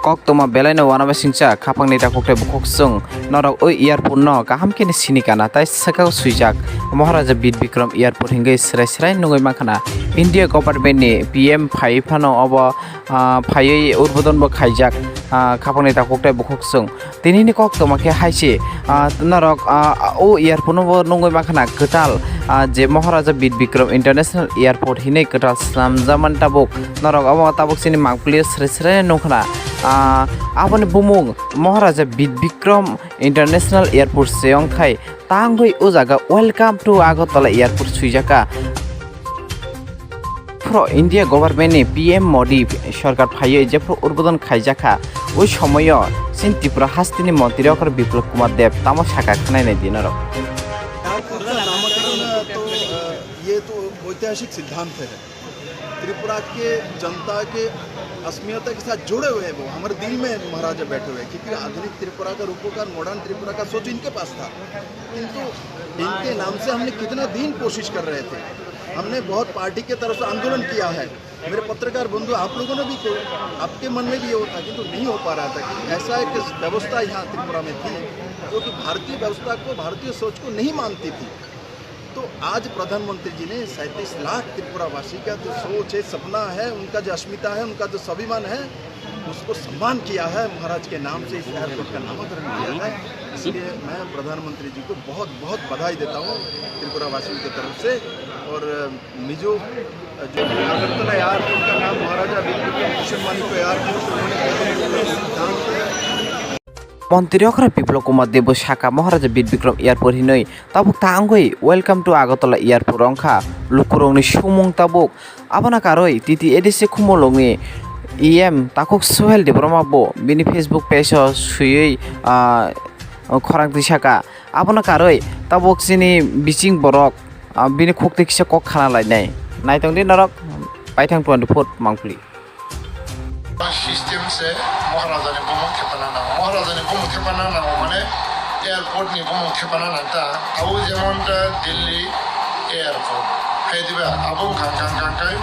kok toma belai no wana basingcha khapang ni ta kokte bukok sung norok oi earport no kaham kini sini kana tai sakao suijak Maharaja Bir Bikram airport hingai srai nungoi makhana India government ni PM phai phano abo phai urbodon bo khaijak khapang ni ta kokte bukok sung tini ni kok toma ke haise norok o airport no nungoi makhana ketal je Maharaja Bir Bikram international airport hinai ketal samjaman tabuk norok abo tabuk sini mangpli srai nungkhana aboni bumung Maharaja Bir Bikram international airport seong khai tangoi o jaga welcome to Agartala airport suijaka pro India government ni PM Modi সরকার ফাইয়ে যে উদ্বোধন খাইজাখা ওই সময় scene Tripura হাস্তিনি মন্ত্রী অকর বিপ্লব কুমার দেব তামো শাখা খানাই নাই দিনর ये तो ऐतिहासिक सिद्धांत है त्रिपुरा के जनता के अस्मियता के साथ जुड़े हुए हैं वो हमारे दिल में महाराजा बैठे हुए हैं क्योंकि आधुनिक त्रिपुरा का रूपोकार मॉडर्न त्रिपुरा का सोच इनके पास था किंतु इनके नाम से हमने कितना दिन कोशिश कर रहे थे हमने बहुत पार्टी के तरफ से आंदोलन किया है मेरे पत्रकार बंधु आप लोगों ने भी आपके मन में भी ये होता किंतु नहीं हो पा रहा था कि ऐसा एक व्यवस्था यहाँ त्रिपुरा में थी जो कि भारतीय व्यवस्था को भारतीय सोच को नहीं मानती थी तो आज प्रधानमंत्री जी ने 37 लाख त्रिपुरावासी का जो सोच है सपना है उनका जो अस्मिता है उनका जो स्वाभिमान है उसको सम्मान किया है महाराज के नाम से इस एयरपोर्ट का नामकरण किया है इसलिए मैं प्रधानमंत्री जी को बहुत बहुत बधाई देता हूँ त्रिपुरावासियों की तरफ से और मिजो जो अगरतला एयरपोर्ट का नाम महाराजा बीर बिक्रम सम्मानित एयरपोर्ट মন্ত্রী অকরা বিপ্লব কুমার দেব শাখা মহারাজা বীর বিক্রম এয়ারপোর্ট হিনই তাবুক তাঙ্গই ওয়েলকাম টু আগরতলা এয়ারপোর্ট অংখা লুকরংনি সুমুং তাবুক আবনা কারই তিতি এডিসি খুমলংনি ইএম তাকুক সোহেল দেবরমাবো বিনি ফেসবুক পেজ সুয়ই খরাং দিশাকা আবনা কারই তাবুক সিনি বিচিং বরক বিনি খোকতে কিসা কক খানা লাইনাই नायतंगदि नरक पाइथां 24 मांगफुलि सिस्टम से महाराजा ने बम खेपना ना महाराजा ने बम खेपना ना माने एयरपोर्ट नि बम खेपना ना ता आउ जेमन दिल्ली एयरपोर्ट हेदिबा आबो खांखांखांखाय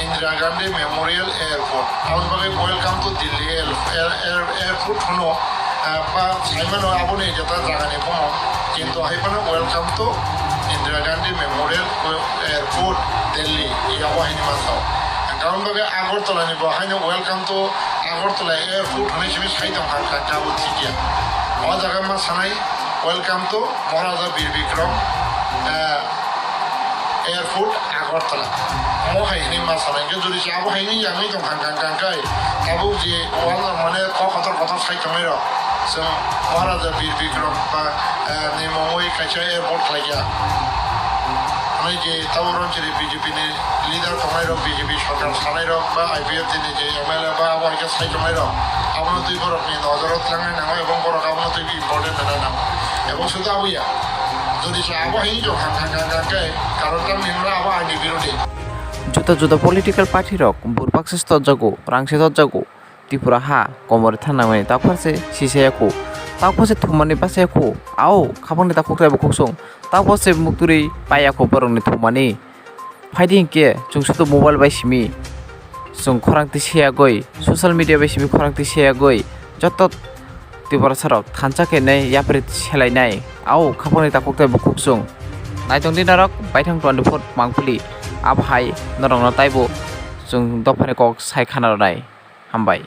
इंदिरा गांधी मेमोरियल एयरपोर्ट आउ बागे वेलकम टू दिल्ली एयरपोर्ट होनो बा साइमानो आबो ने जता जागानि बम किंतु हाइपानो welcome to Indira Gandhi memorial airport Delhi यावाहिनी मासाव কারণ ভাবে আগরতলা নিব হাইনো ওয়েলকাম টু আগরতলা এয়ারপোর্ট হনে হিসেবে সাইতাম হালকা কাবু ঠিকিয়া ও জায়গা মা সানাই welcome to Maharaja Bir Bikram airport Agartala মো হাইনি মা সানাই যদি আবু হাইনি আমি তো হাঙ্কাঙ্কাঙ্কাই আবু যে ওয়াল মানে কথা সাইতামই র जों महाराजा बीर बिक्रम बा नेमोई खायसा एयारपोर्ट लागिया আমি যে তাওর অঞ্চলে বিজেপি নি লিডার কমাই রক বিজেপি সরকার সানাই রক বা আইপিএফ দিনে যে এমএলএ বা আবাইকে সাইজমাই রক আপনি তুই বরক নি নজরত লাঙাই নাও এবং বরক আপনি তুই ইম্পর্টেন্ট না নাও এবং শুধু আবুয়া যদি আবহাই যে হাঙ্কাঙ্কাঙ্কাকে কারণটা নিমরা আবা আইনি বিরোধী जुदा पलिटिकल पार्टी रक बुरपाक्से तजागो रांसे तजागो त्रिपुरा हा कमरे थानामै ताफारसे सिसेयाको ताफारसे थुमानि पासेयाको आओ खाबंनि ताखोक्राय बखोसं ताफारसे मुक्तुरि पायाको परंनि थुमानि फाइदिं के जों सुदु मोबाइल बायसिमि जों खरांति सेयागै सोशल मीडिया बायसिमि खरांति सेयागै जत त्रिपुरा सारक थानचाके नै याप्रे सेलायनाय आओ खाबंनि ताखोक्राय बखोसं नायतंदि नारक बायथां 24 मांगफुलि आबहाय नरंना ताइबो जों दफानि कक सायखाना राय हामबाय।